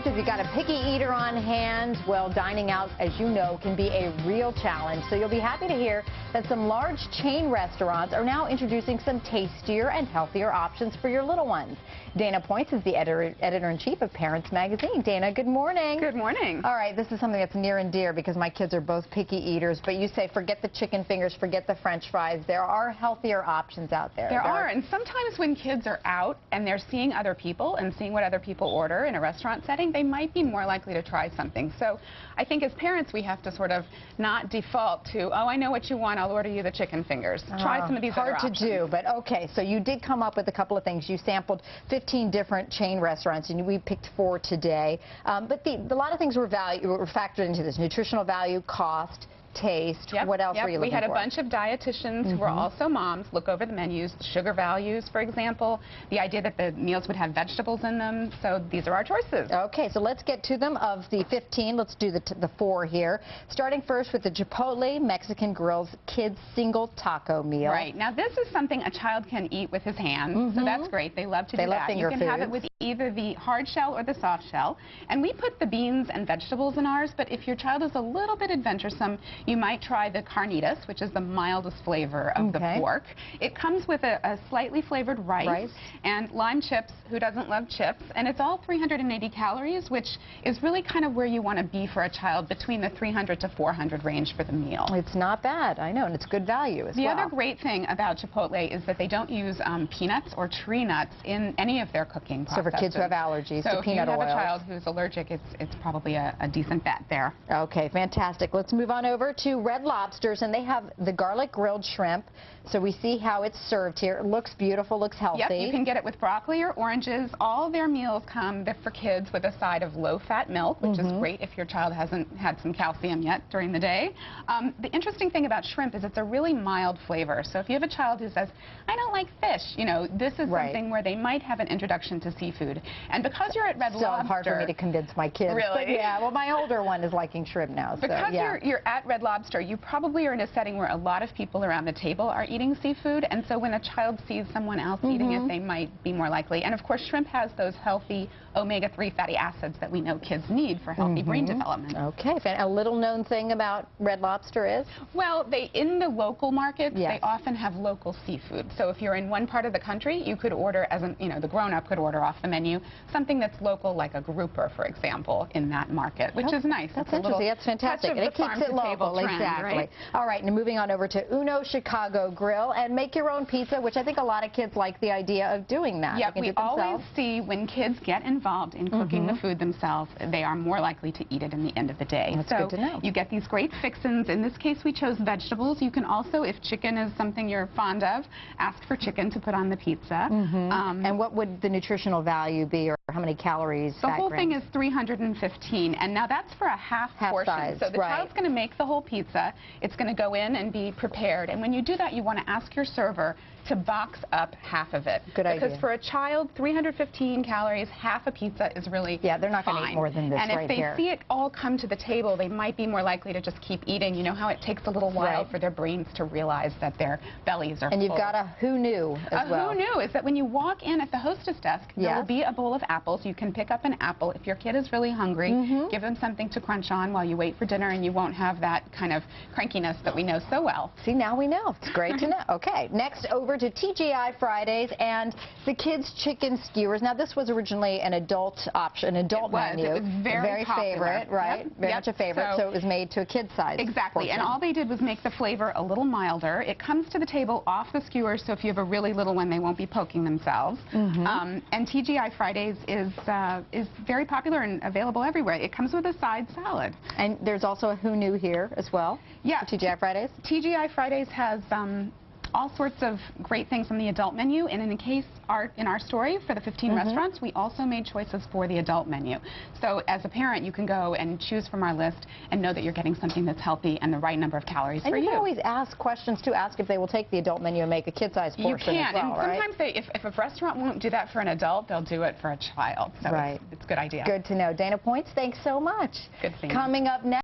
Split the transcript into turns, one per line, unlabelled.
parents, if you've got a picky eater on hand, well, dining out, as you know, can be a real challenge. So you'll be happy to hear that some large chain restaurants are now introducing some tastier and healthier options for your little ones. Dana Points is the editor-in-chief of Parents Magazine. Dana, good morning.
Good morning.
All right, this is something that's near and dear because my kids are both picky eaters, but you say forget the chicken fingers, forget the French fries. There are healthier options out there.
There are, and sometimes when kids are out and they're seeing other people and seeing what other people order in a restaurant setting, they might be more likely to try something. So I think as parents we have to sort of not default to, oh, I know what you want, I'll order you the chicken fingers. Try some of these other options.
Hard to do, but okay, so you did come up with a couple of things. You sampled 15 different chain restaurants, and we picked 4 today. But a lot of things were factored into this: nutritional value, cost, taste.
Yep,
what else were you looking for?
We had a bunch of dietitians who were also moms look over the menus, the sugar values, for example, the idea that the meals would have vegetables in them. So these are our choices.
Okay, so let's get to them. Of the 15, let's do the 4 here. Starting first with the Chipotle Mexican Grill's Kids Single Taco Meal.
Right. Now this is something a child can eat with his hands, so that's great. They love to do that. You can have it with either the hard shell or the soft shell. And we put the beans and vegetables in ours, but if your child is a little bit adventuresome, you might try the carnitas, which is the mildest flavor of the pork. It comes with a slightly flavored rice and lime chips. Who doesn't love chips? And it's all 380 calories, which is really kind of where you want to be for a child, between the 300 to 400 range for the meal.
It's not bad, I know, and it's good value as well.
The other great thing about Chipotle is that they don't use peanuts or tree nuts in any of their cooking processes.
So for kids who have allergies to peanut oil.
So if you have a child who's allergic, it's probably a decent bet there.
Okay, fantastic. Let's move on over to Red Lobsters, and they have the garlic grilled shrimp. So we see how it's served here. It looks beautiful, looks healthy.
Yep, you can get it with broccoli or oranges. All their meals come for kids with a side of low-fat milk, which is great if your child hasn't had some calcium yet during the day. The interesting thing about shrimp is it's a really mild flavor. So if you have a child who says, I don't like fish, you know, this is something where they might have an introduction to seafood. And because you're at Red Lobster...
Still hard for me to convince my kids.
Really?
But yeah, well, my older one is liking shrimp now.
Because
so,
you're at Red Lobster, you probably are in a setting where a lot of people around the table are eating seafood, and so when a child sees someone else eating it, they might be more likely. And of course, shrimp has those healthy omega-3 fatty acids that we know kids need for healthy brain development.
Okay, a little known thing about Red Lobster is?
Well, in the local markets, they often have local seafood. So if you're in one part of the country, you could order, the grown-up could order off the menu something that's local, like a grouper, for example, in that market, which is nice.
That's interesting. That's fantastic. And it keeps it local. Exactly. Right? All right, now moving on over to Uno Chicago Grill and make your own pizza, which I think a lot of kids like the idea of doing that.
Yeah, we always see when kids get involved in cooking the food themselves, they are more likely to eat it in the end of the day.
That's good to know.
You get these great fixins. In this case, we chose vegetables. You can also, if chicken is something you're fond of, ask for chicken to put on the pizza.
And what would the nutritional value be, or how many calories?
The whole thing is 315, and now that's for a half portion.
Size,
so the child's going to make the whole pizza. It's going to go in and be prepared. And when you do that, you want to ask your server to box up half of it.
Good idea.
Because for a child, 315 calories, half a pizza is really
they're not going to eat more than this
and if they see it all come to the table, they might be more likely to just keep eating. You know how it takes a little while for their brains to realize that their bellies are full.
And you've got a who knew as well.
A who knew is that when you walk in at the hostess desk, there will be a bowl of apples. You can pick up an apple. If your kid is really hungry, give them something to crunch on while you wait for dinner, and you won't have that kind of crankiness that we know so well.
See, now we know. It's great to know. Okay, next over to TGI Fridays and the kids' chicken skewers. Now, this was originally an adult option, an adult menu.
It was very
favorite, right? Very much a favorite. So it was made to a kid size.
Exactly.
portion.
And all they did was make the flavor a little milder. It comes to the table off the skewer, so if you have a really little one, they won't be poking themselves. And TGI Fridays is very popular and available everywhere. It comes with a side salad.
And there's also a who knew here as well.
Yeah.
For TGI Fridays.
TGI Fridays has all sorts of great things on the adult menu, and in our story for the 15 restaurants, we also made choices for the adult menu. So as a parent, you can go and choose from our list and know that you're getting something that's healthy and the right number of calories for you.
And you can always ask questions to ask if they will take the adult menu and make a kid-sized portion as well,
and sometimes if a restaurant won't do that for an adult, they'll do it for a child. So it's a good idea.
Good to know. Dana Points, thanks so much.
Good seeing you.
Coming up next.